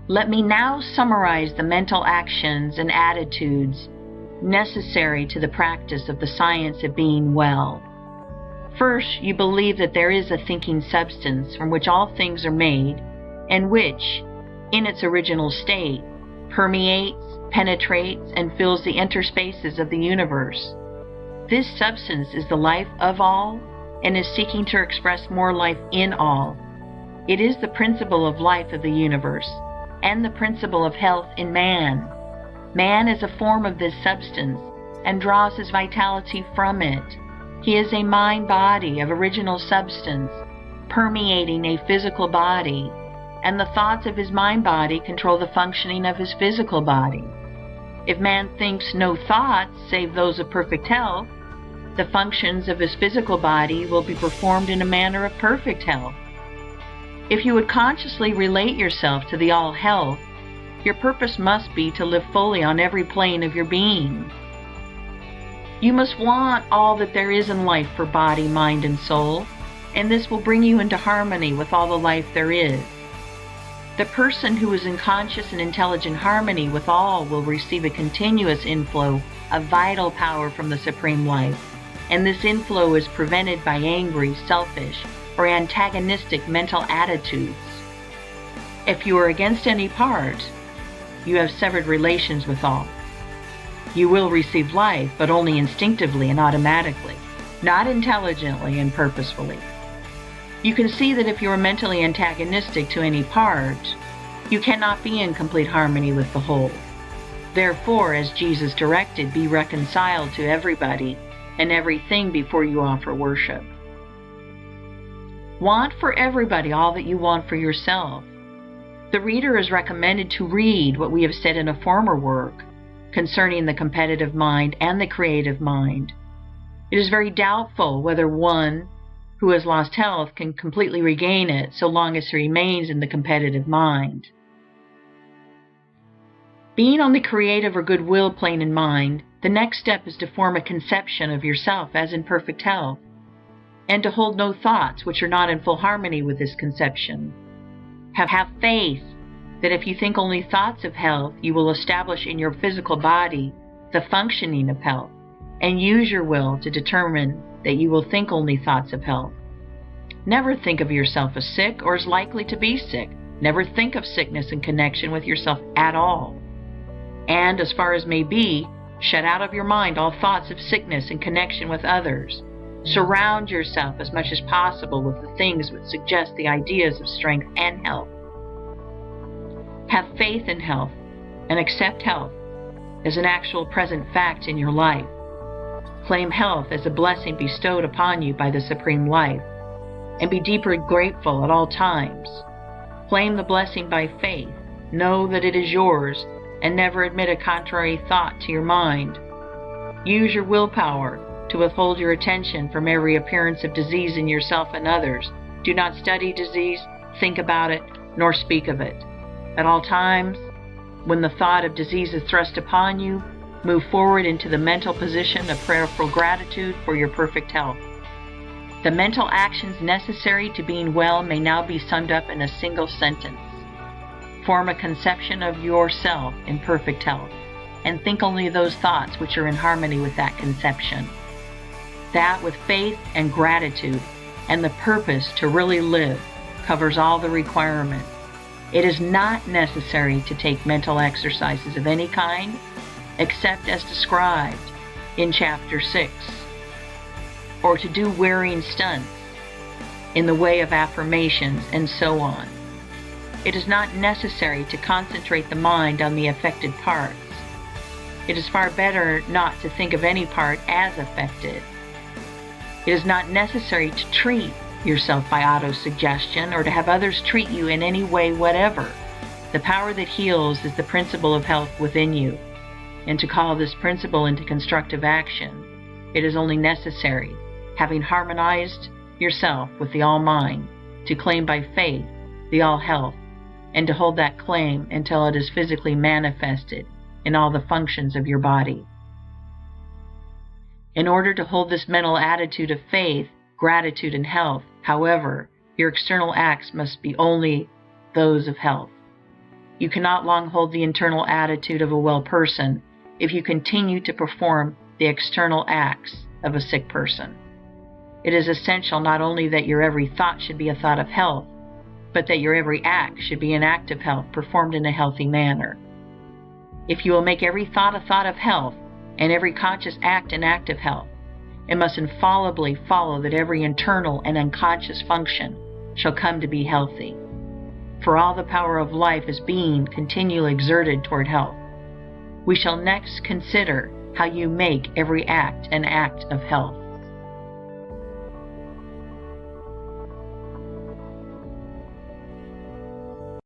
Let me now summarize the mental actions and attitudes necessary to the practice of the science of being well. First, you believe that there is a thinking substance from which all things are made, and which, in its original state, permeates, penetrates, and fills the interspaces of the universe. This substance is the life of all and is seeking to express more life in all. It is the principle of life of the universe and the principle of health in man. Man is a form of this substance and draws his vitality from it. He is a mind-body of original substance, permeating a physical body, and the thoughts of his mind-body control the functioning of his physical body. If man thinks no thoughts save those of perfect health, the functions of his physical body will be performed in a manner of perfect health. If you would consciously relate yourself to the all-health, your purpose must be to live fully on every plane of your being. You must want all that there is in life for body, mind, and soul, and this will bring you into harmony with all the life there is. The person who is in conscious and intelligent harmony with all will receive a continuous inflow of vital power from the Supreme Life, and this inflow is prevented by angry, selfish, or antagonistic mental attitudes. If you are against any part, you have severed relations with all. You will receive life, but only instinctively and automatically, not intelligently and purposefully. You can see that if you are mentally antagonistic to any part, you cannot be in complete harmony with the whole. Therefore, as Jesus directed, be reconciled to everybody and everything before you offer worship. Want for everybody all that you want for yourself. The reader is recommended to read what we have said in a former work concerning the competitive mind and the creative mind. It is very doubtful whether one who has lost health can completely regain it so long as he remains in the competitive mind. Being on the creative or goodwill plane in mind, the next step is to form a conception of yourself as in perfect health, and to hold no thoughts which are not in full harmony with this conception. Have faith that if you think only thoughts of health, you will establish in your physical body the functioning of health, and use your will to determine that you will think only thoughts of health. Never think of yourself as sick or as likely to be sick. Never think of sickness in connection with yourself at all. And as far as may be, shut out of your mind all thoughts of sickness in connection with others. Surround yourself as much as possible with the things which suggest the ideas of strength and health. Have faith in health and accept health as an actual present fact in your life. Claim health as a blessing bestowed upon you by the Supreme Life, and be deeply grateful at all times. Claim the blessing by faith. Know that it is yours, and never admit a contrary thought to your mind. Use your willpower to withhold your attention from every appearance of disease in yourself and others. Do not study disease, think about it, nor speak of it. At all times, when the thought of disease is thrust upon you, move forward into the mental position of prayerful gratitude for your perfect health. The mental actions necessary to being well may now be summed up in a single sentence. Form a conception of yourself in perfect health, and think only those thoughts which are in harmony with that conception. That, with faith and gratitude and the purpose to really live, covers all the requirements. It is not necessary to take mental exercises of any kind, except as described in Chapter 6, or to do wearying stunts in the way of affirmations and so on. It is not necessary to concentrate the mind on the affected parts. It is far better not to think of any part as affected. It is not necessary to treat yourself by autosuggestion or to have others treat you in any way whatever. The power that heals is the principle of health within you, and to call this principle into constructive action, it is only necessary, having harmonized yourself with the All-Mind, to claim by faith the All-Health, and to hold that claim until it is physically manifested in all the functions of your body. In order to hold this mental attitude of faith, gratitude, and health, however, your external acts must be only those of health. You cannot long hold the internal attitude of a well person if you continue to perform the external acts of a sick person. It is essential not only that your every thought should be a thought of health, but that your every act should be an act of health performed in a healthy manner. If you will make every thought a thought of health and every conscious act an act of health, it must infallibly follow that every internal and unconscious function shall come to be healthy. For all the power of life is being continually exerted toward health. We shall next consider how you make every act an act of health.